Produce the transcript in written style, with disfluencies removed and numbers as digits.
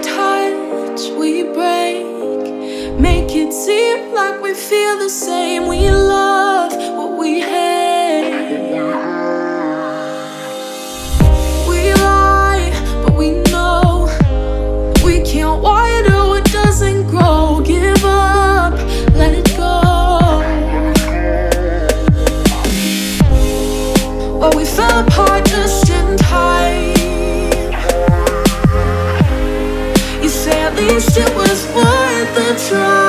touch, we break. Make it seem like we feel the same. We love what we hate. We lie, but we know we can't water what doesn't grow. Give up, let it go. Well, we fell apart just in time. You say at least it was worth a try.